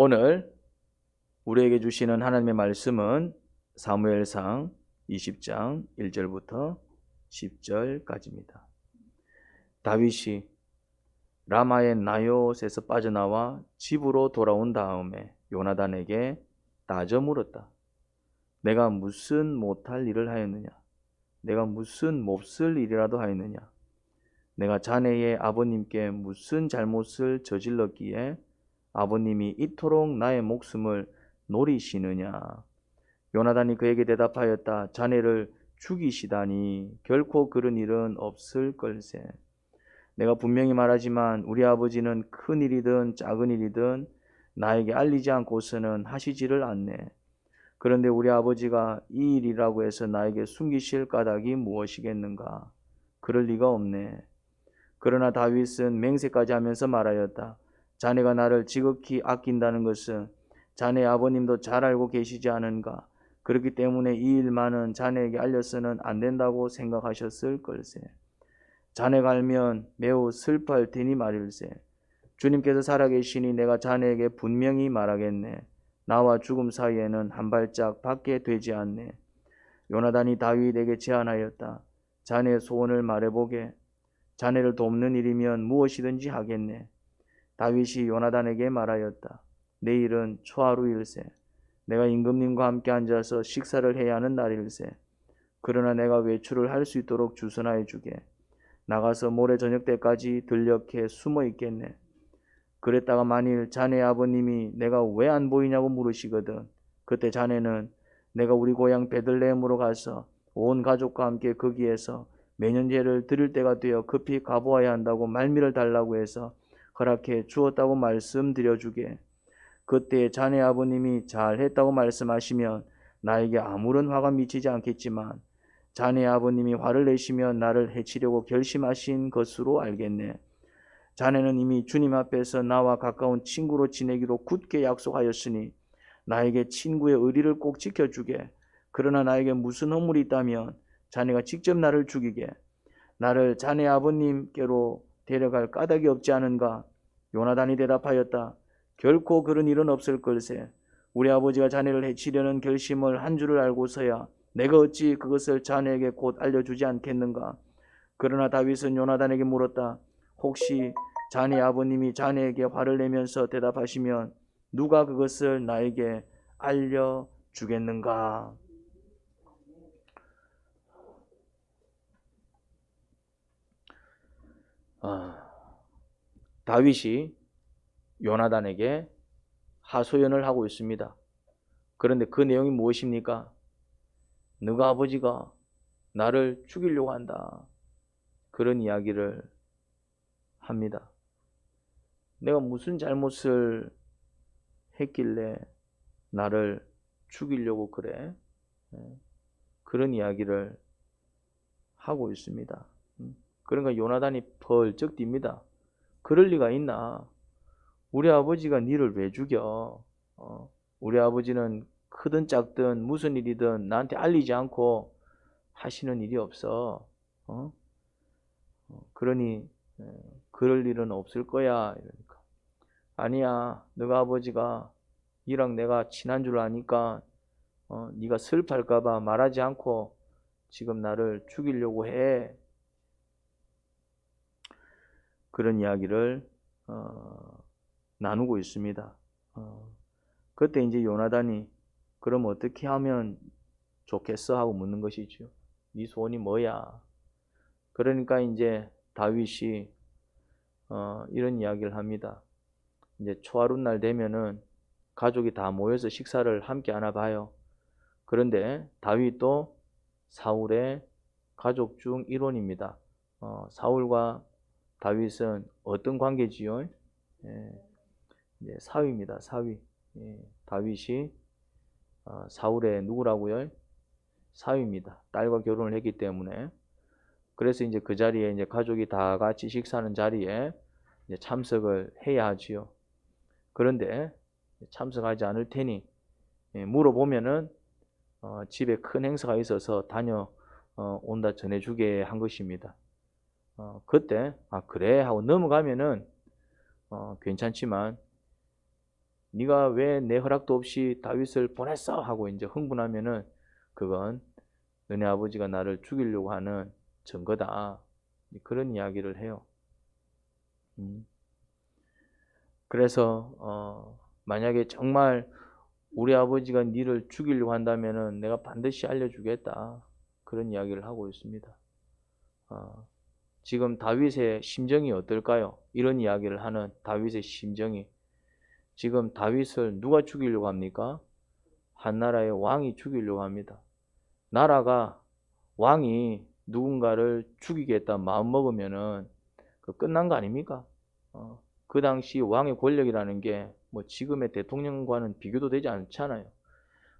오늘 우리에게 주시는 하나님의 말씀은 사무엘상 20장 1절부터 10절까지입니다. 다윗이 라마의 나요스에서 빠져나와 집으로 돌아온 다음에 요나단에게 따져 물었다. 내가 무슨 못할 일을 하였느냐? 내가 무슨 몹쓸 일이라도 하였느냐? 내가 자네의 아버님께 무슨 잘못을 저질렀기에 아버님이 이토록 나의 목숨을 노리시느냐? 요나단이 그에게 대답하였다. 자네를 죽이시다니 결코 그런 일은 없을 걸세. 내가 분명히 말하지만 우리 아버지는 큰 일이든 작은 일이든 나에게 알리지 않고서는 하시지를 않네. 그런데 우리 아버지가 이 일이라고 해서 나에게 숨기실 까닭이 무엇이겠는가? 그럴 리가 없네. 그러나 다윗은 맹세까지 하면서 말하였다. 자네가 나를 지극히 아낀다는 것은 자네 아버님도 잘 알고 계시지 않은가? 그렇기 때문에 이 일만은 자네에게 알려서는 안 된다고 생각하셨을 걸세. 자네가 알면 매우 슬퍼할 테니 말일세. 주님께서 살아계시니 내가 자네에게 분명히 말하겠네. 나와 죽음 사이에는 한 발짝 밖에 되지 않네. 요나단이 다윗에게 제안하였다. 자네의 소원을 말해보게. 자네를 돕는 일이면 무엇이든지 하겠네. 다윗이 요나단에게 말하였다. 내일은 초하루일세. 내가 임금님과 함께 앉아서 식사를 해야 하는 날일세. 그러나 내가 외출을 할 수 있도록 주선하여 주게. 나가서 모레 저녁 때까지 들녘에 숨어 있겠네. 그랬다가 만일 자네 아버님이 내가 왜 안 보이냐고 물으시거든. 그때 자네는 내가 우리 고향 베들레헴으로 가서 온 가족과 함께 거기에서 매년제를 드릴 때가 되어 급히 가보아야 한다고 말미를 달라고 해서 허락해 주었다고 말씀드려주게. 그때 자네 아버님이 잘했다고 말씀하시면 나에게 아무런 화가 미치지 않겠지만 자네 아버님이 화를 내시면 나를 해치려고 결심하신 것으로 알겠네. 자네는 이미 주님 앞에서 나와 가까운 친구로 지내기로 굳게 약속하였으니 나에게 친구의 의리를 꼭 지켜주게. 그러나 나에게 무슨 허물이 있다면 자네가 직접 나를 죽이게. 나를 자네 아버님께로 데려갈 까닭이 없지 않은가? 요나단이 대답하였다. 결코 그런 일은 없을 걸세. 우리 아버지가 자네를 해치려는 결심을 한 줄을 알고서야 내가 어찌 그것을 자네에게 곧 알려주지 않겠는가? 그러나 다윗은 요나단에게 물었다. 혹시 자네 아버님이 자네에게 화를 내면서 대답하시면 누가 그것을 나에게 알려주겠는가? 다윗이 요나단에게 하소연을 하고 있습니다. 그런데 그 내용이 무엇입니까? 너가 아버지가 나를 죽이려고 한다. 그런 이야기를 합니다. 내가 무슨 잘못을 했길래 나를 죽이려고 그래? 그런 이야기를 하고 있습니다. 그러니까 요나단이 펄쩍 뜁니다. 그럴 리가 있나? 우리 아버지가 니를 왜 죽여? 우리 아버지는 크든 작든 무슨 일이든 나한테 알리지 않고 하시는 일이 없어. 그러니 그럴 일은 없을 거야. 이러니까 아니야. 너가 아버지가 니랑 내가 친한 줄 아니까 네가 슬퍼할까 봐 말하지 않고 지금 나를 죽이려고 해. 그런 이야기를 나누고 있습니다. 그때 이제 요나단이 그럼 어떻게 하면 좋겠어? 하고 묻는 것이죠. 네 소원이 뭐야? 그러니까 이제 다윗이 이런 이야기를 합니다. 이제 초하룻날 되면은 가족이 다 모여서 식사를 함께 하나 봐요. 그런데 다윗도 사울의 가족 중 일원입니다. 사울과 다윗은 어떤 관계지요? 사위입니다. 사위. 다윗이 사울의 누구라고요? 사위입니다. 딸과 결혼을 했기 때문에. 그래서 이제 그 자리에 이제 가족이 다 같이 식사하는 자리에 이제 참석을 해야 하지요. 그런데 참석하지 않을 테니 물어보면은 집에 큰 행사가 있어서 다녀온다 전해주게 한 것입니다. 그때 그래 하고 넘어가면은 괜찮지만 네가 왜 내 허락도 없이 다윗을 보냈어? 하고 이제 흥분하면은 그건 너네 아버지가 나를 죽이려고 하는 증거다. 그런 이야기를 해요. 그래서 만약에 정말 우리 아버지가 니를 죽이려고 한다면은 내가 반드시 알려주겠다. 그런 이야기를 하고 있습니다. 지금 다윗의 심정이 어떨까요? 이런 이야기를 하는 다윗의 심정이. 지금 다윗을 누가 죽이려고 합니까? 한 나라의 왕이 죽이려고 합니다. 나라가 왕이 누군가를 죽이겠다 마음 먹으면은 그 끝난 거 아닙니까? 그 당시 왕의 권력이라는 게 뭐 지금의 대통령과는 비교도 되지 않잖아요.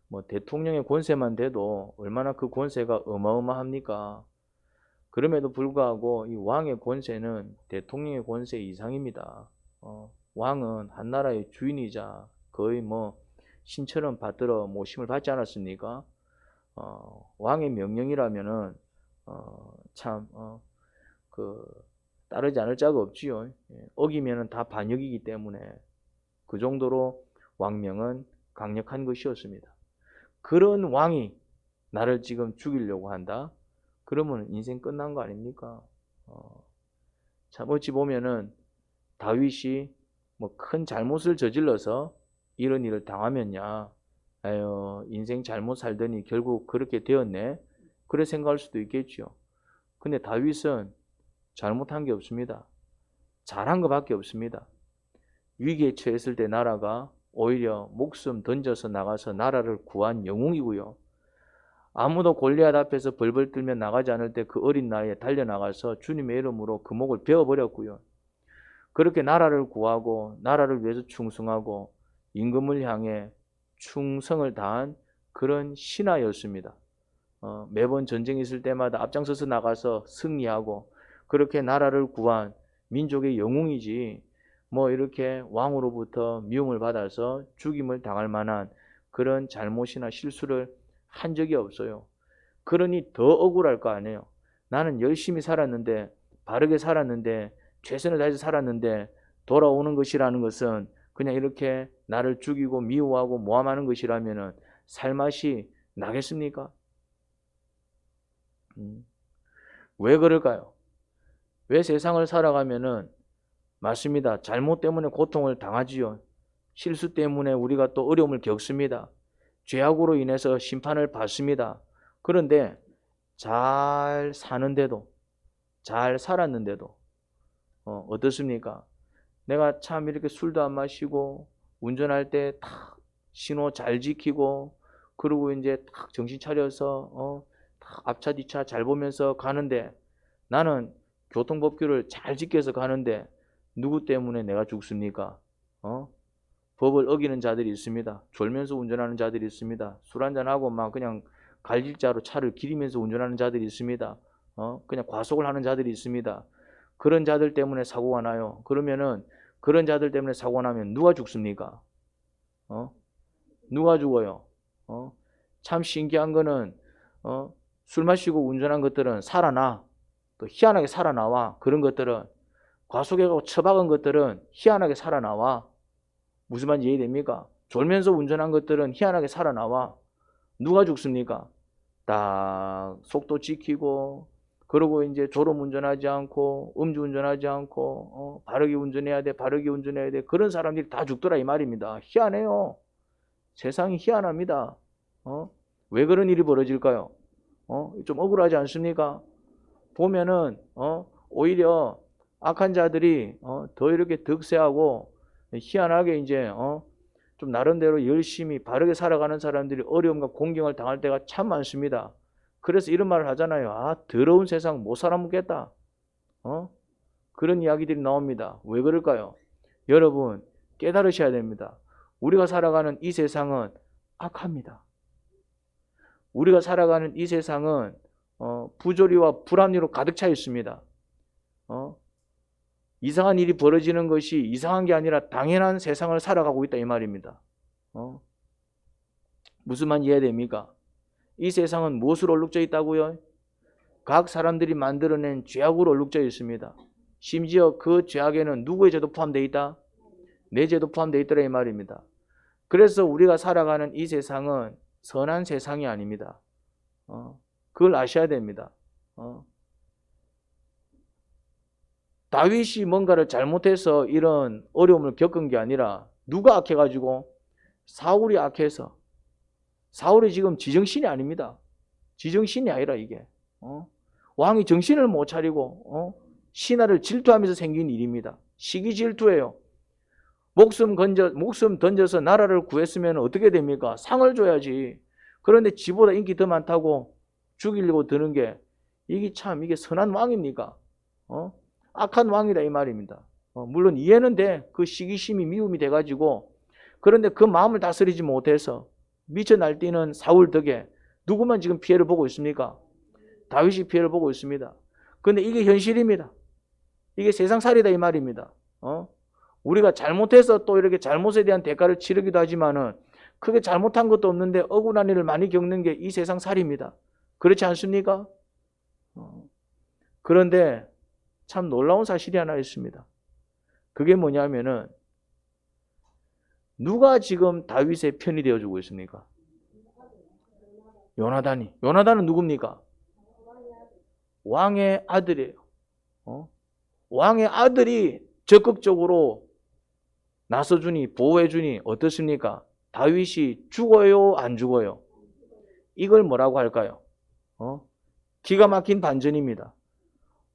뭐 대통령의 권세만 돼도 얼마나 그 권세가 어마어마합니까? 그럼에도 불구하고 이 왕의 권세는 대통령의 권세 이상입니다. 왕은 한 나라의 주인이자 거의 뭐 신처럼 받들어 모심을 받지 않았습니까? 왕의 명령이라면은 따르지 않을 자가 없지요. 어기면은 다 반역이기 때문에 그 정도로 왕명은 강력한 것이었습니다. 그런 왕이 나를 지금 죽이려고 한다? 그러면 인생 끝난 거 아닙니까? 참 어찌 보면은 다윗이 뭐 큰 잘못을 저질러서 이런 일을 당하면야 아유 인생 잘못 살더니 결국 그렇게 되었네. 그래 생각할 수도 있겠죠. 근데 다윗은 잘못한 게 없습니다. 잘한 것밖에 없습니다. 위기에 처했을 때 나라가 오히려 목숨 던져서 나가서 나라를 구한 영웅이고요. 아무도 골리앗 앞에서 벌벌 떨며 나가지 않을 때 그 어린 나이에 달려나가서 주님의 이름으로 그 목을 베어버렸고요. 그렇게 나라를 구하고 나라를 위해서 충성하고 임금을 향해 충성을 다한 그런 신하였습니다. 매번 전쟁이 있을 때마다 앞장서서 나가서 승리하고 그렇게 나라를 구한 민족의 영웅이지 뭐 이렇게 왕으로부터 미움을 받아서 죽임을 당할 만한 그런 잘못이나 실수를 한 적이 없어요. 그러니 더 억울할 거 아니에요. 나는 열심히 살았는데 바르게 살았는데 최선을 다해서 살았는데 돌아오는 것이라는 것은 그냥 이렇게 나를 죽이고 미워하고 모함하는 것이라면 살맛이 나겠습니까? 왜 그럴까요? 왜 세상을 살아가면은 맞습니다. 잘못 때문에 고통을 당하지요. 실수 때문에 우리가 또 어려움을 겪습니다. 죄악으로 인해서 심판을 받습니다. 그런데 잘 사는데도 잘 살았는데도 어떻습니까? 내가 참 이렇게 술도 안 마시고 운전할 때 딱 신호 잘 지키고 그리고 이제 딱 정신 차려서 딱 앞차 뒤차 잘 보면서 가는데 나는 교통법규를 잘 지켜서 가는데 누구 때문에 내가 죽습니까? 법을 어기는 자들이 있습니다. 졸면서 운전하는 자들이 있습니다. 술 한잔하고 막 그냥 갈길자로 차를 기리면서 운전하는 자들이 있습니다. 그냥 과속을 하는 자들이 있습니다. 그런 자들 때문에 사고가 나요. 그러면은 그런 자들 때문에 사고가 나면 누가 죽습니까? 누가 죽어요? 참 신기한 거는 술 마시고 운전한 것들은 살아나. 또 희한하게 살아나와. 그런 것들은 과속해가고 처박은 것들은 희한하게 살아나와. 무슨 말인지 이해됩니까? 졸면서 운전한 것들은 희한하게 살아나와. 누가 죽습니까? 딱 속도 지키고 그러고 이제 졸음 운전하지 않고 음주 운전하지 않고 바르게 운전해야 돼. 바르게 운전해야 돼. 그런 사람들이 다 죽더라 이 말입니다. 희한해요. 세상이 희한합니다. 왜 그런 일이 벌어질까요? 좀 억울하지 않습니까? 보면은 오히려 악한 자들이 더 이렇게 득세하고 희한하게 이제 좀 나름대로 열심히 바르게 살아가는 사람들이 어려움과 공경을 당할 때가 참 많습니다. 그래서 이런 말을 하잖아요. 아, 더러운 세상 못 살아먹겠다. 그런 이야기들이 나옵니다. 왜 그럴까요? 여러분 깨달으셔야 됩니다. 우리가 살아가는 이 세상은 악합니다. 우리가 살아가는 이 세상은 부조리와 불합리로 가득 차 있습니다. 이상한 일이 벌어지는 것이 이상한 게 아니라 당연한 세상을 살아가고 있다 이 말입니다. 무슨 말인지 이해됩니까? 이 세상은 무엇으로 얼룩져 있다고요? 각 사람들이 만들어낸 죄악으로 얼룩져 있습니다. 심지어 그 죄악에는 누구의 죄도 포함되어 있다? 내 죄도 포함되어 있더라 이 말입니다. 그래서 우리가 살아가는 이 세상은 선한 세상이 아닙니다. 그걸 아셔야 됩니다. 다윗이 뭔가를 잘못해서 이런 어려움을 겪은 게 아니라 누가 악해가지고? 사울이 악해서. 사울이 지금 지정신이 아닙니다. 지정신이 아니라 이게. 왕이 정신을 못 차리고 신하를 질투하면서 생긴 일입니다. 시기 질투예요. 목숨 던져서 나라를 구했으면 어떻게 됩니까? 상을 줘야지. 그런데 지보다 인기 더 많다고 죽이려고 드는 게 이게 선한 왕입니까? 악한 왕이다 이 말입니다. 물론 이해는 돼. 그 시기심이 미움이 돼가지고. 그런데 그 마음을 다스리지 못해서 미쳐 날뛰는 사울 덕에 누구만 지금 피해를 보고 있습니까? 다윗이 피해를 보고 있습니다. 그런데 이게 현실입니다. 이게 세상살이다 이 말입니다. 우리가 잘못해서 또 이렇게 잘못에 대한 대가를 치르기도 하지만은 크게 잘못한 것도 없는데 억울한 일을 많이 겪는 게 이 세상살이입니다. 그렇지 않습니까? 그런데 참 놀라운 사실이 하나 있습니다. 그게 뭐냐면은 누가 지금 다윗의 편이 되어주고 있습니까? 요나단이. 요나단은 누굽니까? 왕의 아들이에요. 왕의 아들이 적극적으로 나서주니 보호해주니 어떻습니까? 다윗이 죽어요? 안 죽어요? 이걸 뭐라고 할까요? 기가 막힌 반전입니다.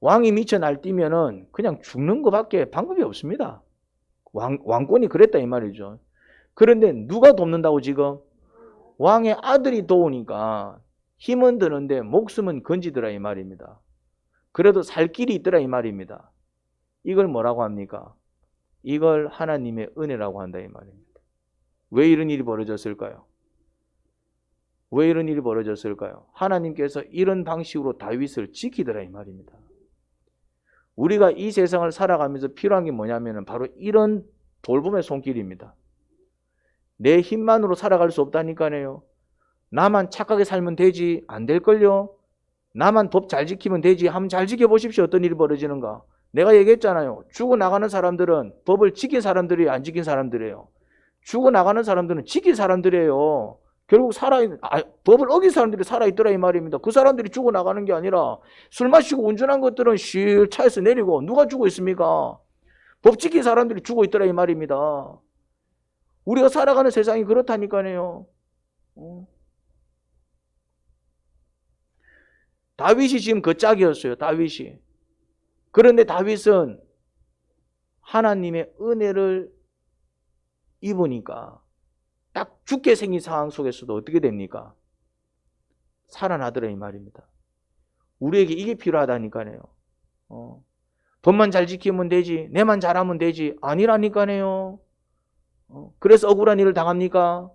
왕이 미쳐 날뛰면은 그냥 죽는 것밖에 방법이 없습니다. 왕권이 그랬다 이 말이죠. 그런데 누가 돕는다고 지금? 왕의 아들이 도우니까 힘은 드는데 목숨은 건지더라 이 말입니다. 그래도 살 길이 있더라 이 말입니다. 이걸 뭐라고 합니까? 이걸 하나님의 은혜라고 한다 이 말입니다. 왜 이런 일이 벌어졌을까요? 왜 이런 일이 벌어졌을까요? 하나님께서 이런 방식으로 다윗을 지키더라 이 말입니다. 우리가 이 세상을 살아가면서 필요한 게 뭐냐면 바로 이런 돌봄의 손길입니다. 내 힘만으로 살아갈 수 없다니까요. 나만 착하게 살면 되지 안 될걸요. 나만 법 잘 지키면 되지. 한번 잘 지켜보십시오. 어떤 일이 벌어지는가. 내가 얘기했잖아요. 죽어나가는 사람들은 법을 지킨 사람들이 안 지킨 사람들이에요. 죽어나가는 사람들은 지킨 사람들이에요. 결국 법을 어긴 사람들이 살아있더라 이 말입니다. 그 사람들이 죽어나가는 게 아니라 술 마시고 운전한 것들은 실 차에서 내리고 누가 죽어 있습니까? 법 지킨 사람들이 죽어 있더라 이 말입니다. 우리가 살아가는 세상이 그렇다니까요. 다윗이 지금 그 짝이었어요. 다윗이. 그런데 다윗은 하나님의 은혜를 입으니까 딱 죽게 생긴 상황 속에서도 어떻게 됩니까? 살아나더라 이 말입니다. 우리에게 이게 필요하다니까요. 법만 잘 지키면 되지, 내만 잘하면 되지 아니라니까요. 그래서 억울한 일을 당합니까?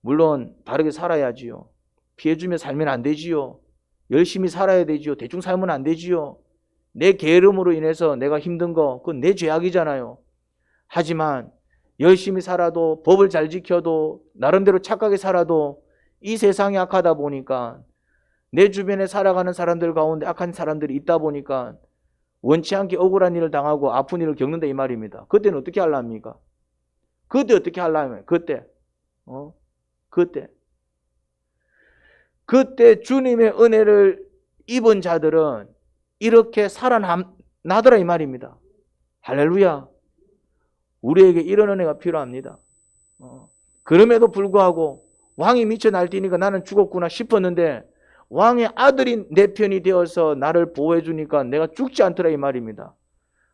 물론 바르게 살아야지요. 피해주며 살면 안 되지요. 열심히 살아야 되지요. 대충 살면 안 되지요. 내 게으름으로 인해서 내가 힘든 거 그건 내 죄악이잖아요. 하지만 열심히 살아도 법을 잘 지켜도 나름대로 착하게 살아도 이 세상이 악하다 보니까 내 주변에 살아가는 사람들 가운데 악한 사람들이 있다 보니까 원치 않게 억울한 일을 당하고 아픈 일을 겪는다 이 말입니다. 그때는 어떻게 하려합니까? 그때 어떻게 하려면 그때 주님의 은혜를 입은 자들은 이렇게 살아나더라 이 말입니다. 할렐루야. 우리에게 이런 은혜가 필요합니다. 그럼에도 불구하고 왕이 미쳐 날뛰니까 나는 죽었구나 싶었는데 왕의 아들이 내 편이 되어서 나를 보호해 주니까 내가 죽지 않더라 이 말입니다.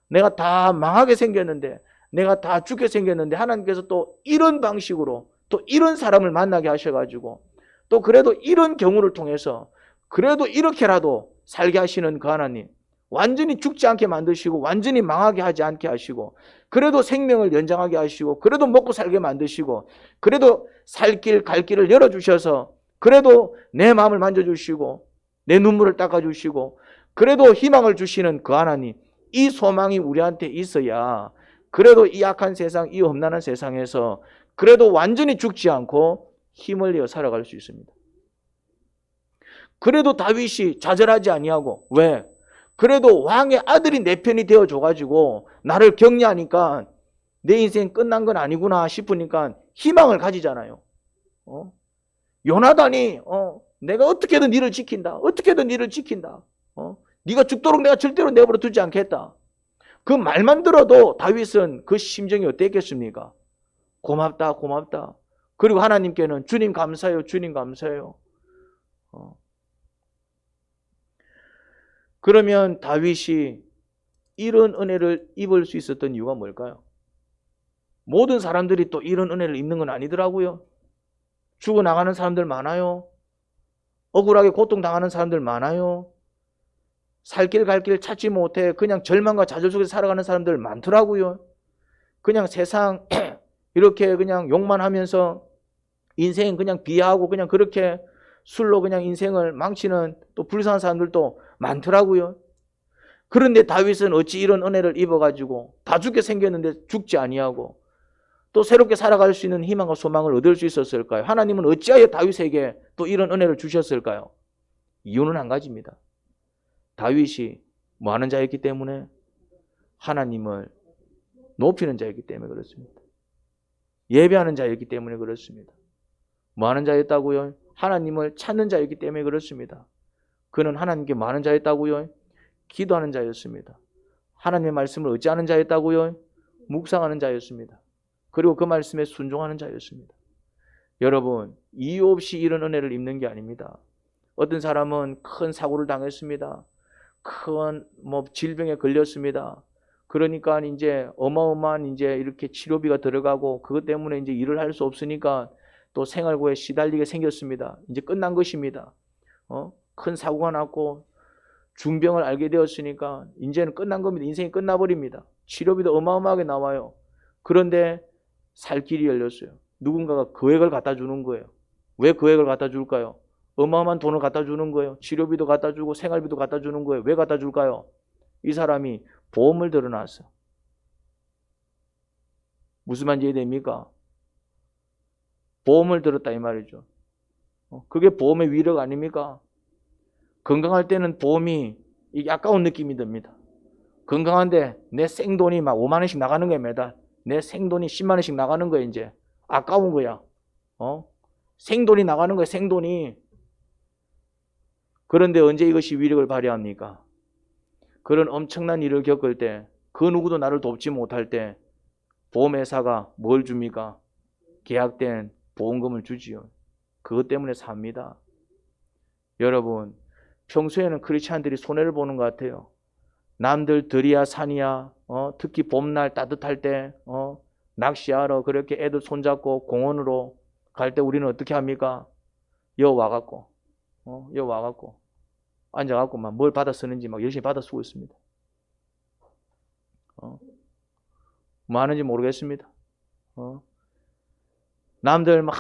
내가 다 망하게 생겼는데 내가 다 죽게 생겼는데 하나님께서 또 이런 방식으로 또 이런 사람을 만나게 하셔가지고 또 그래도 이런 경우를 통해서 그래도 이렇게라도 살게 하시는 그 하나님, 완전히 죽지 않게 만드시고 완전히 망하게 하지 않게 하시고 그래도 생명을 연장하게 하시고 그래도 먹고 살게 만드시고 그래도 살 길 갈 길을 열어주셔서 그래도 내 마음을 만져주시고 내 눈물을 닦아주시고 그래도 희망을 주시는 그 하나님, 이 소망이 우리한테 있어야 그래도 이 악한 세상, 이 험난한 세상에서 그래도 완전히 죽지 않고 힘을 내어 살아갈 수 있습니다. 그래도 다윗이 좌절하지 아니하고 왜? 그래도 왕의 아들이 내 편이 되어줘가지고 나를 격려하니까 내 인생 끝난 건 아니구나 싶으니까 희망을 가지잖아요. 요나단이 내가 어떻게든 니를 지킨다. 어떻게든 니를 지킨다. 네가 죽도록 내가 절대로 내버려 두지 않겠다. 그 말만 들어도 다윗은 그 심정이 어땠겠습니까? 고맙다, 고맙다. 그리고 하나님께는 주님 감사해요, 주님 감사해요. 그러면 다윗이 이런 은혜를 입을 수 있었던 이유가 뭘까요? 모든 사람들이 또 이런 은혜를 입는 건 아니더라고요. 죽어나가는 사람들 많아요. 억울하게 고통당하는 사람들 많아요. 살 길 갈 길 찾지 못해 그냥 절망과 좌절 속에서 살아가는 사람들 많더라고요. 그냥 세상 이렇게 그냥 욕만 하면서 인생 그냥 비하하고 그냥 그렇게 술로 그냥 인생을 망치는 또 불쌍한 사람들도 많더라고요. 그런데 다윗은 어찌 이런 은혜를 입어가지고 다 죽게 생겼는데 죽지 아니하고 또 새롭게 살아갈 수 있는 희망과 소망을 얻을 수 있었을까요? 하나님은 어찌하여 다윗에게 또 이런 은혜를 주셨을까요? 이유는 한 가지입니다. 다윗이 뭐 하는 자였기 때문에? 하나님을 높이는 자였기 때문에 그렇습니다. 예배하는 자였기 때문에 그렇습니다. 뭐 하는 자였다고요? 하나님을 찾는 자였기 때문에 그렇습니다. 그는 하나님께 뭐 하는 자였다고요? 기도하는 자였습니다. 하나님의 말씀을 의지하는 자였다고요? 묵상하는 자였습니다. 그리고 그 말씀에 순종하는 자였습니다. 여러분, 이유 없이 이런 은혜를 입는 게 아닙니다. 어떤 사람은 큰 사고를 당했습니다. 큰 질병에 걸렸습니다. 그러니까 이제 어마어마한 이제 이렇게 치료비가 들어가고 그것 때문에 이제 일을 할 수 없으니까 또 생활고에 시달리게 생겼습니다. 이제 끝난 것입니다. 큰 사고가 났고 중병을 알게 되었으니까 이제는 끝난 겁니다. 인생이 끝나버립니다. 치료비도 어마어마하게 나와요. 그런데 살 길이 열렸어요. 누군가가 거액을 갖다 주는 거예요. 왜 거액을 갖다 줄까요? 어마어마한 돈을 갖다 주는 거예요. 치료비도 갖다 주고 생활비도 갖다 주는 거예요. 왜 갖다 줄까요? 이 사람이 보험을 들어놨어. 무슨 말인지 이해됩니까? 보험을 들었다 이 말이죠. 그게 보험의 위력 아닙니까? 건강할 때는 보험이 아까운 느낌이 듭니다. 건강한데 내 생돈이 막 5만 원씩 나가는 거야 매달. 내 생돈이 10만 원씩 나가는 거야 이제. 아까운 거야. 생돈이 나가는 거야 생돈이. 그런데 언제 이것이 위력을 발휘합니까? 그런 엄청난 일을 겪을 때, 그 누구도 나를 돕지 못할 때 보험회사가 뭘 줍니까? 계약된 보험금을 주지요. 그것 때문에 삽니다. 여러분, 평소에는 크리스찬들이 손해를 보는 것 같아요. 남들 들이야 산이야, 특히 봄날 따뜻할 때 낚시하러 그렇게 애들 손잡고 공원으로 갈 때 우리는 어떻게 합니까? 여 와갖고 앉아갖고 막 뭘 받아 쓰는지 막 열심히 받아 쓰고 있습니다. 뭐 하는지 모르겠습니다. 남들 막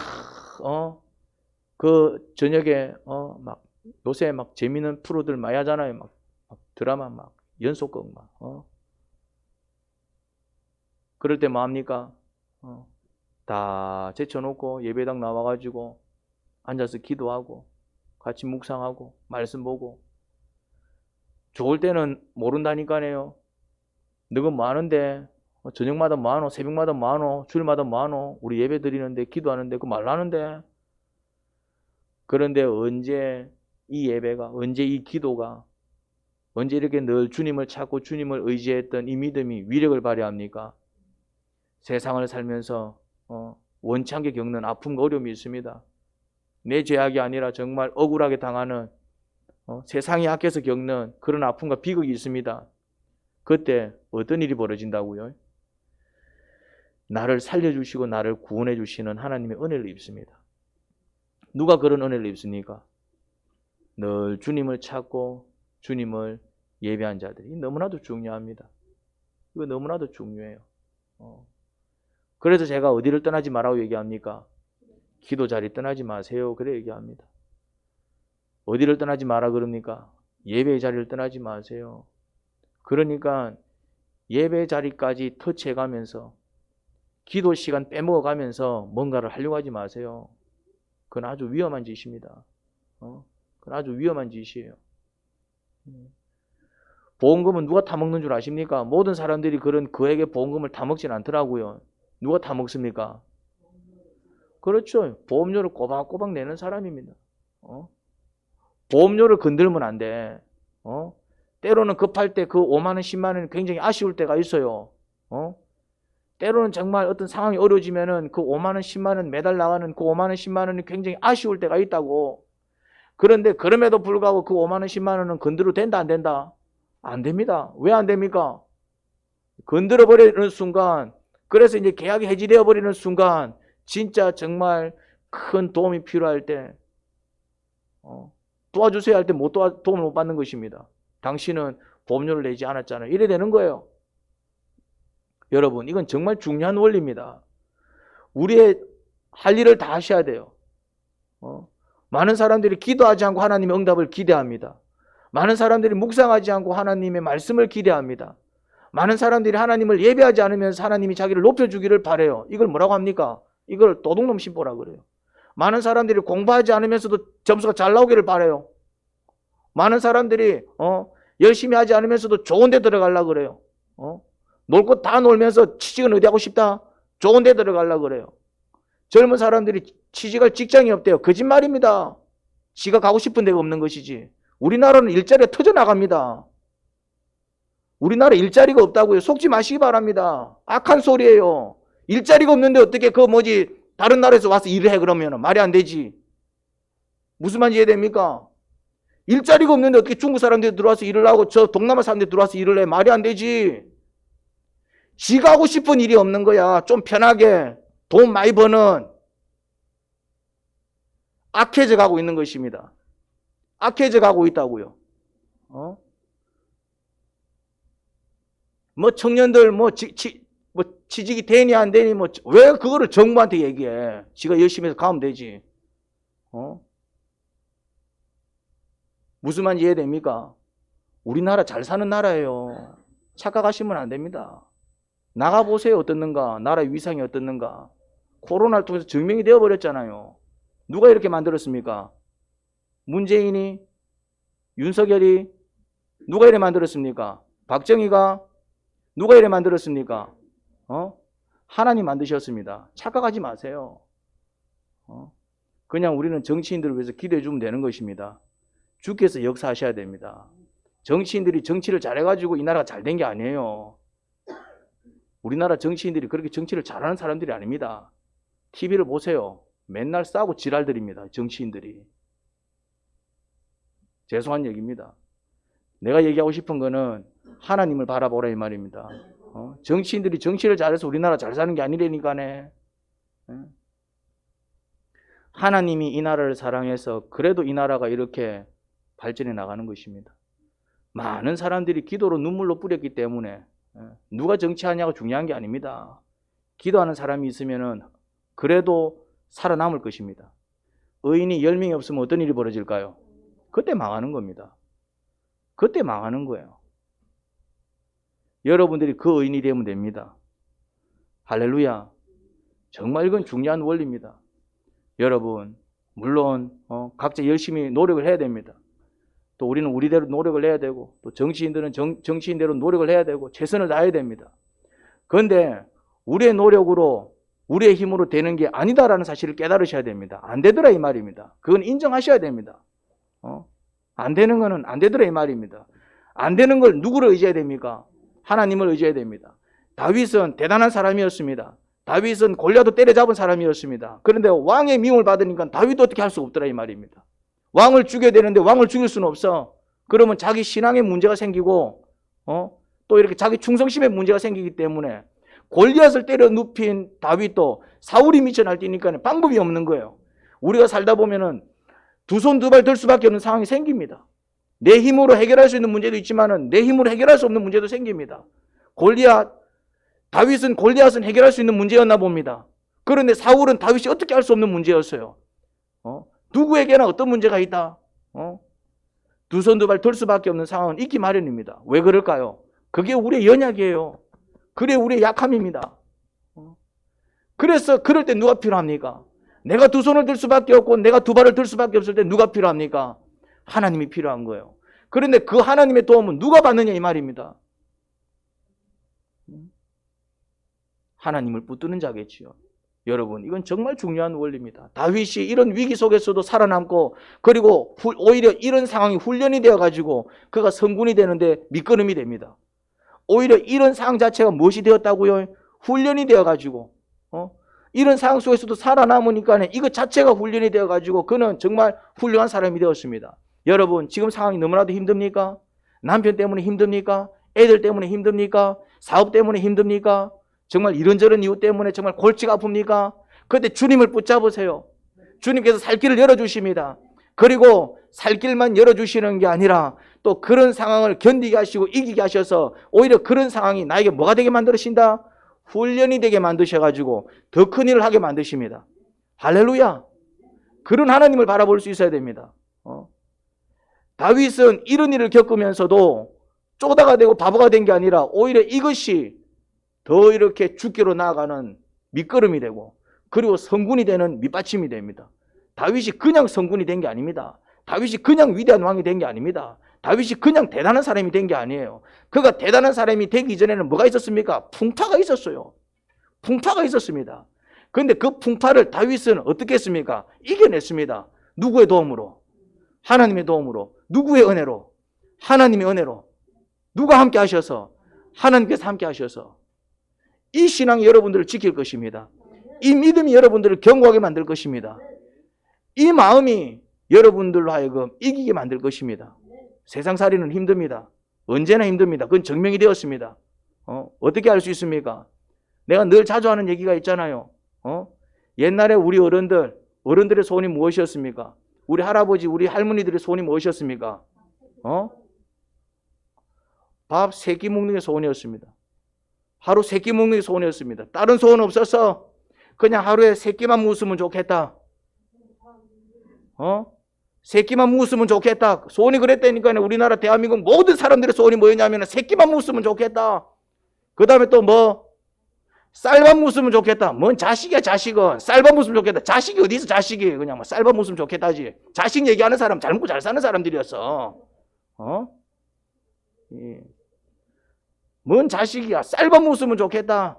그 저녁에 막 요새 막 재밌는 프로들 많이 하잖아요. 막 드라마 막 연속극 막 그럴 때 뭐 합니까? 다 제쳐놓고 예배당 나와가지고 앉아서 기도하고 같이 묵상하고 말씀 보고 좋을 때는 모른다니까요. 너가 뭐 하는데 저녁마다 뭐 하노? 새벽마다 뭐 하노? 주일마다 뭐 하노? 우리 예배 드리는데 기도하는데 그 말라는데. 그런데 언제 이 예배가, 언제 이 기도가, 언제 이렇게 늘 주님을 찾고 주님을 의지했던 이 믿음이 위력을 발휘합니까? 세상을 살면서 원치 않게 겪는 아픔과 어려움이 있습니다. 내 죄악이 아니라 정말 억울하게 당하는 세상이 약해서 겪는 그런 아픔과 비극이 있습니다. 그때 어떤 일이 벌어진다고요? 나를 살려주시고 나를 구원해 주시는 하나님의 은혜를 입습니다. 누가 그런 은혜를 입습니까? 늘 주님을 찾고 주님을 예배한 자들이 너무나도 중요합니다. 이거 너무나도 중요해요. 그래서 제가 어디를 떠나지 말라고 얘기합니까? 기도 자리 떠나지 마세요. 그래 얘기합니다. 어디를 떠나지 마라 그럽니까? 예배의 자리를 떠나지 마세요. 그러니까 예배 자리까지 터치해가면서 기도 시간 빼먹어가면서 뭔가를 하려고 하지 마세요. 그건 아주 위험한 짓입니다. 그건 아주 위험한 짓이에요. 보험금은 누가 타먹는 줄 아십니까? 모든 사람들이 그런 그에게 보험금을 타먹진 않더라고요. 누가 타먹습니까? 그렇죠. 보험료를 꼬박꼬박 내는 사람입니다. 보험료를 건들면 안 돼. 때로는 급할 때 그 5만 원, 10만 원이 굉장히 아쉬울 때가 있어요. 때로는 정말 어떤 상황이 어려워지면은 그 5만 원, 10만 원 매달 나가는 그 5만 원, 10만 원이 굉장히 아쉬울 때가 있다고. 그런데 그럼에도 불구하고 그 5만 원, 10만 원은 건드려도 된다, 안 된다? 안 됩니다. 왜 안 됩니까? 건드려 버리는 순간, 그래서 이제 계약이 해지되어 버리는 순간 진짜 정말 큰 도움이 필요할 때 도와주세요 할 때 도움을 못 받는 것입니다. 당신은 보험료를 내지 않았잖아요. 이래 되는 거예요. 여러분, 이건 정말 중요한 원리입니다. 우리의 할 일을 다 하셔야 돼요. 많은 사람들이 기도하지 않고 하나님의 응답을 기대합니다. 많은 사람들이 묵상하지 않고 하나님의 말씀을 기대합니다. 많은 사람들이 하나님을 예배하지 않으면서 하나님이 자기를 높여주기를 바라요. 이걸 뭐라고 합니까? 이걸 도둑놈 신보라 그래요. 많은 사람들이 공부하지 않으면서도 점수가 잘 나오기를 바라요. 많은 사람들이 열심히 하지 않으면서도 좋은 데 들어가려고 그래요. 놀 것 다 놀면서 취직은 어디 하고 싶다? 좋은 데 들어가려고 그래요. 젊은 사람들이 취직할 직장이 없대요. 거짓말입니다. 지가 가고 싶은 데가 없는 것이지. 우리나라는 일자리가 터져나갑니다. 우리나라 일자리가 없다고요. 속지 마시기 바랍니다. 악한 소리예요. 일자리가 없는데 어떻게 다른 나라에서 와서 일을 해 그러면 말이 안 되지. 무슨 말인지 이해됩니까? 일자리가 없는데 어떻게 중국 사람들이 들어와서 일을 하고 저 동남아 사람들이 들어와서 일을 해. 말이 안 되지. 지가 하고 싶은 일이 없는 거야. 좀 편하게 돈 많이 버는 악해져 가고 있는 것입니다. 악해져 가고 있다고요. 청년들 취직이 되니 안 되니 왜 그거를 정부한테 얘기해? 지가 열심히 해서 가면 되지. 무슨 말인지 이해됩니까? 우리나라 잘 사는 나라예요. 착각하시면 안 됩니다. 나가보세요. 어떻는가? 나라의 위상이 어떻는가? 코로나를 통해서 증명이 되어버렸잖아요. 누가 이렇게 만들었습니까? 문재인이? 윤석열이? 누가 이래 만들었습니까? 박정희가? 누가 이래 만들었습니까? 하나님 만드셨습니다. 착각하지 마세요. 그냥 우리는 정치인들을 위해서 기도해 주면 되는 것입니다. 주께서 역사하셔야 됩니다. 정치인들이 정치를 잘해가지고 이 나라가 잘 된 게 아니에요. 우리나라 정치인들이 그렇게 정치를 잘하는 사람들이 아닙니다. TV를 보세요. 맨날 싸우고 지랄들입니다. 정치인들이. 죄송한 얘기입니다. 내가 얘기하고 싶은 거는 하나님을 바라보라 이 말입니다. 정치인들이 정치를 잘해서 우리나라 잘 사는 게 아니라니까네. 하나님이 이 나라를 사랑해서 그래도 이 나라가 이렇게 발전해 나가는 것입니다. 많은 사람들이 기도로 눈물로 뿌렸기 때문에 누가 정치하냐가 중요한 게 아닙니다. 기도하는 사람이 있으면 그래도 살아남을 것입니다. 의인이 10명이 없으면 어떤 일이 벌어질까요? 그때 망하는 겁니다. 그때 망하는 거예요. 여러분들이 그 의인이 되면 됩니다. 할렐루야. 정말 이건 중요한 원리입니다. 여러분, 물론 각자 열심히 노력을 해야 됩니다. 또 우리는 우리대로 노력을 해야 되고 또 정치인들은 정치인대로 노력을 해야 되고 최선을 다해야 됩니다. 그런데 우리의 노력으로 우리의 힘으로 되는 게 아니다라는 사실을 깨달으셔야 됩니다. 안 되더라 이 말입니다. 그건 인정하셔야 됩니다. 안 되는 거는 안 되더라 이 말입니다. 안 되는 걸 누구를 의지해야 됩니까? 하나님을 의지해야 됩니다. 다윗은 대단한 사람이었습니다. 다윗은 골리앗도 때려잡은 사람이었습니다. 그런데 왕의 미움을 받으니까 다윗도 어떻게 할 수 없더라 이 말입니다. 왕을 죽여야 되는데 왕을 죽일 수는 없어. 그러면 자기 신앙에 문제가 생기고 또 이렇게 자기 충성심에 문제가 생기기 때문에 골리앗을 때려 눕힌 다윗도 사울이 미쳐 날뛰니까 방법이 없는 거예요. 우리가 살다 보면은 두 손 두 발 들 수밖에 없는 상황이 생깁니다. 내 힘으로 해결할 수 있는 문제도 있지만은 내 힘으로 해결할 수 없는 문제도 생깁니다. 다윗은 골리앗은 해결할 수 있는 문제였나 봅니다. 그런데 사울은 다윗이 어떻게 할 수 없는 문제였어요. 누구에게나 어떤 문제가 있다. 두 손 두 발 들 수밖에 없는 상황은 있기 마련입니다. 왜 그럴까요? 그게 우리의 연약이에요. 그게 우리의 약함입니다. 그래서 그럴 때 누가 필요합니까? 내가 두 손을 들 수밖에 없고 내가 두 발을 들 수밖에 없을 때 누가 필요합니까? 하나님이 필요한 거예요. 그런데 그 하나님의 도움은 누가 받느냐 이 말입니다. 하나님을 붙드는 자겠지요. 여러분, 이건 정말 중요한 원리입니다. 다윗이 이런 위기 속에서도 살아남고, 그리고 오히려 이런 상황이 훈련이 되어가지고 그가 성군이 되는데 밑거름이 됩니다. 오히려 이런 상황 자체가 무엇이 되었다고요? 훈련이 되어가지고, 이런 상황 속에서도 살아남으니까 이것 자체가 훈련이 되어가지고 그는 정말 훌륭한 사람이 되었습니다. 여러분, 지금 상황이 너무나도 힘듭니까? 남편 때문에 힘듭니까? 애들 때문에 힘듭니까? 사업 때문에 힘듭니까? 정말 이런저런 이유 때문에 정말 골치가 아픕니까? 그런데 주님을 붙잡으세요. 주님께서 살 길을 열어주십니다. 그리고 살 길만 열어주시는 게 아니라 또 그런 상황을 견디게 하시고 이기게 하셔서 오히려 그런 상황이 나에게 뭐가 되게 만드신다? 훈련이 되게 만드셔가지고 더 큰 일을 하게 만드십니다. 할렐루야. 그런 하나님을 바라볼 수 있어야 됩니다. 다윗은 이런 일을 겪으면서도 쪼다가 되고 바보가 된 게 아니라 오히려 이것이 더 이렇게 죽기로 나아가는 밑거름이 되고 그리고 성군이 되는 밑받침이 됩니다. 다윗이 그냥 성군이 된 게 아닙니다. 다윗이 그냥 위대한 왕이 된 게 아닙니다. 다윗이 그냥 대단한 사람이 된 게 아니에요. 그가 대단한 사람이 되기 전에는 뭐가 있었습니까? 풍파가 있었어요. 풍파가 있었습니다. 그런데 그 풍파를 다윗은 어떻게 했습니까? 이겨냈습니다. 누구의 도움으로? 하나님의 도움으로. 누구의 은혜로? 하나님의 은혜로. 누가 함께 하셔서? 하나님께서 함께 하셔서. 이 신앙이 여러분들을 지킬 것입니다. 이 믿음이 여러분들을 견고하게 만들 것입니다. 이 마음이 여러분들로 하여금 이기게 만들 것입니다. 세상살이는 힘듭니다. 언제나 힘듭니다. 그건 증명이 되었습니다. 어떻게 알 수 있습니까? 내가 늘 자주 하는 얘기가 있잖아요. 옛날에 우리 어른들의 소원이 무엇이었습니까? 우리 할아버지, 우리 할머니들의 소원이 무엇이었습니까? 밥 3끼 먹는 게 소원이었습니다. 하루 3끼 먹는 게 소원이었습니다. 다른 소원 없었어. 그냥 하루에 3끼만 먹었으면 좋겠다. 3끼만 먹었으면 좋겠다. 소원이 그랬다니까. 우리나라 대한민국 모든 사람들의 소원이 뭐였냐면 3끼만 먹었으면 좋겠다. 그 다음에 또 뭐? 쌀밥 먹었으면 좋겠다. 뭔 자식이야, 자식은. 쌀밥 먹었으면 좋겠다. 자식이 어디 있어, 자식이. 그냥 뭐 쌀밥 먹었으면 좋겠다지. 자식 얘기하는 사람 잘 먹고 잘 사는 사람들이었어. 예. 뭔 자식이야. 쌀밥 먹었으면 좋겠다.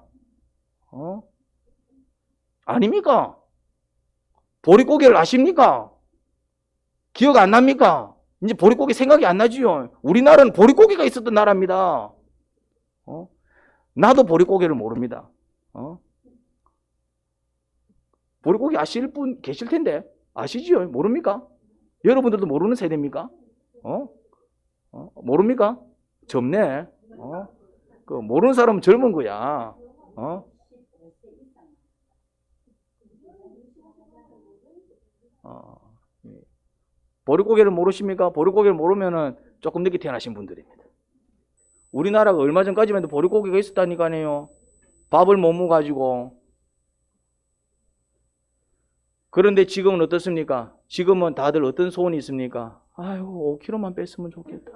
아닙니까? 보릿고개를 아십니까? 기억 안 납니까? 이제 보릿고개 생각이 안 나지요. 우리나라는 보릿고개가 있었던 나라입니다. 나도 보릿고개를 모릅니다. 보릿고개 아실 분 계실 텐데 아시지요? 모릅니까? 여러분들도 모르는 세대입니까? 모릅니까? 젊네. 그 모르는 사람은 젊은 거야. 보릿고개를 모르십니까? 보릿고개를 모르면은 조금 늦게 태어나신 분들입니다. 우리나라가 얼마 전까지만 해도 보릿고개가 있었다니까요. 밥을 못 먹어가지고. 그런데 지금은 어떻습니까? 지금은 다들 어떤 소원이 있습니까? 아이고 5kg만 뺐으면 좋겠다.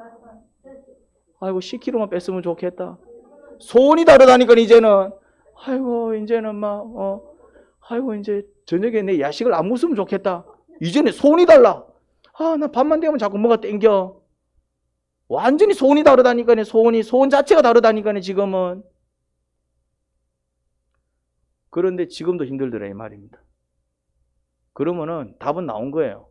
아이고 10kg만 뺐으면 좋겠다. 소원이 다르다니까 이제는. 아이고 이제는 아이고 이제 저녁에 내 야식을 안 먹으면 좋겠다. 이제는 소원이 달라. 나 밥만 되면 자꾸 뭐가 땡겨. 완전히 소원이 다르다니까요. 소원 자체가 다르다니까요. 지금은. 그런데 지금도 힘들더라 이 말입니다. 그러면은 답은 나온 거예요.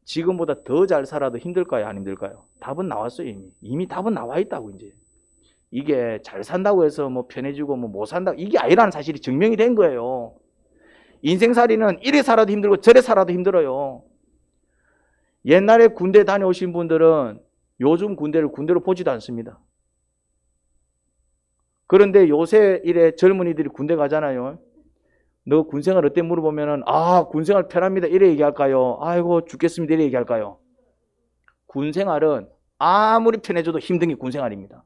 지금보다 더 잘 살아도 힘들까요? 안 힘들까요? 답은 나왔어요 이미. 이미 답은 나와 있다고 이제. 이게 잘 산다고 해서 뭐 편해지고 뭐 못 산다고 이게 아니라는 사실이 증명이 된 거예요. 인생살이는 이래 살아도 힘들고 저래 살아도 힘들어요. 옛날에 군대 다녀오신 분들은 요즘 군대를 군대로 보지도 않습니다. 그런데 요새 이래 젊은이들이 군대 가잖아요. 너 군생활 어때 물어보면은 군생활 편합니다 이래 얘기할까요? 아이고 죽겠습니다 이래 얘기할까요? 군생활은 아무리 편해져도 힘든 게 군생활입니다.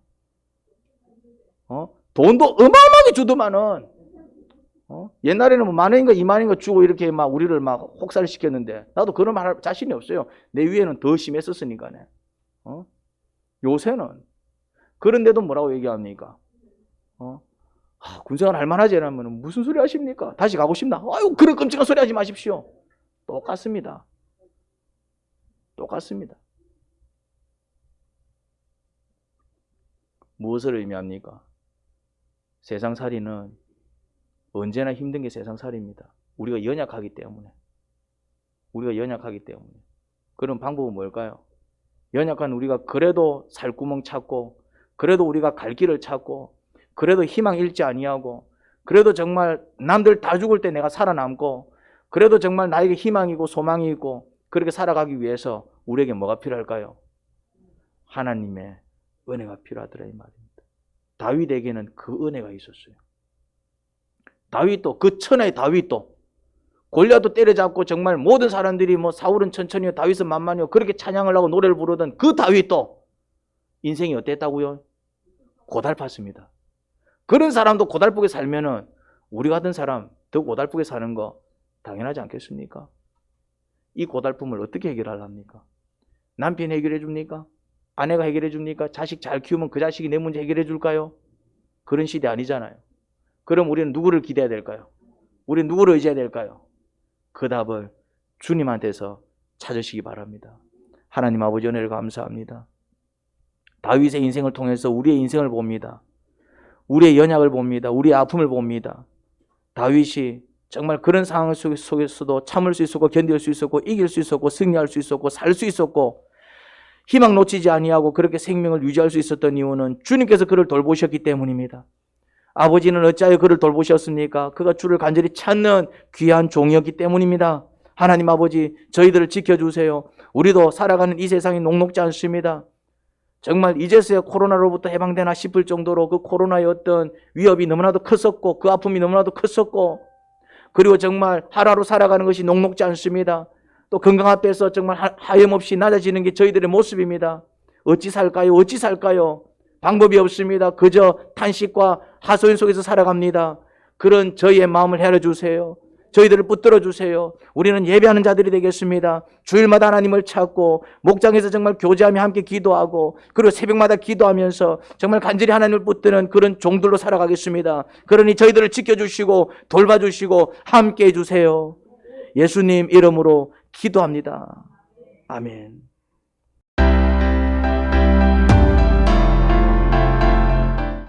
돈도 어마어마하게 주더만은 옛날에는 뭐 10,000원인가 20,000원인가 주고 이렇게 막 우리를 막 혹사시켰는데 나도 그런 말 할 자신이 없어요. 내 위에는 더 심했었으니까네. 요새는 그런데도 뭐라고 얘기합니까? 군생활 할만하지 않으면 무슨 소리 하십니까? 다시 가고 싶나? 아유 그런 끔찍한 소리 하지 마십시오. 똑같습니다. 똑같습니다. 무엇을 의미합니까? 세상살이는 언제나 힘든 게 세상살이입니다. 우리가 연약하기 때문에. 그런 방법은 뭘까요? 연약한 우리가 그래도 살구멍 찾고, 그래도 우리가 갈 길을 찾고, 그래도 희망 잃지 아니하고, 그래도 정말 남들 다 죽을 때 내가 살아남고, 그래도 정말 나에게 희망이고 소망이 있고, 그렇게 살아가기 위해서 우리에게 뭐가 필요할까요? 하나님의 은혜가 필요하더라 이 말입니다. 다윗에게는 그 은혜가 있었어요. 다윗도, 그 천하의 다윗도, 골리앗도 때려잡고 정말 모든 사람들이 뭐 사울은 천천히요 다윗은 만만히요 그렇게 찬양을 하고 노래를 부르던 그 다윗도 인생이 어땠다고요? 고달팠습니다. 그런 사람도 고달프게 살면은 우리 같은 사람 더 고달프게 사는 거 당연하지 않겠습니까? 이 고달픔을 어떻게 해결하랍니까? 남편이 해결해 줍니까? 아내가 해결해 줍니까? 자식 잘 키우면 그 자식이 내 문제 해결해 줄까요? 그런 시대 아니잖아요. 그럼 우리는 누구를 기대해야 될까요? 우리는 누구를 의지해야 될까요? 그 답을 주님한테서 찾으시기 바랍니다. 하나님 아버지 은혜를 감사합니다. 다윗의 인생을 통해서 우리의 인생을 봅니다. 우리의 연약을 봅니다. 우리의 아픔을 봅니다. 다윗이 정말 그런 상황 속에서도 참을 수 있었고 견딜 수 있었고 이길 수 있었고 승리할 수 있었고 살 수 있었고 희망 놓치지 아니하고 그렇게 생명을 유지할 수 있었던 이유는 주님께서 그를 돌보셨기 때문입니다. 아버지는 어찌하여 그를 돌보셨습니까? 그가 주를 간절히 찾는 귀한 종이었기 때문입니다. 하나님 아버지 저희들을 지켜주세요. 우리도 살아가는 이 세상이 녹록지 않습니다. 정말 이제서야 코로나로부터 해방되나 싶을 정도로 그 코로나의 어떤 위협이 너무나도 컸었고 그 아픔이 너무나도 컸었고 그리고 정말 하루하루 살아가는 것이 녹록지 않습니다. 또 건강 앞에서 정말 하염없이 낮아지는 게 저희들의 모습입니다. 어찌 살까요? 방법이 없습니다. 그저 탄식과 하소연 속에서 살아갑니다. 그런 저희의 마음을 헤아려주세요. 저희들을 붙들어 주세요. 우리는 예배하는 자들이 되겠습니다. 주일마다 하나님을 찾고 목장에서 정말 교제하며 함께 기도하고 그리고 새벽마다 기도하면서 정말 간절히 하나님을 붙드는 그런 종들로 살아가겠습니다. 그러니 저희들을 지켜주시고 돌봐주시고 함께 해주세요. 예수님 이름으로 기도합니다. 아멘.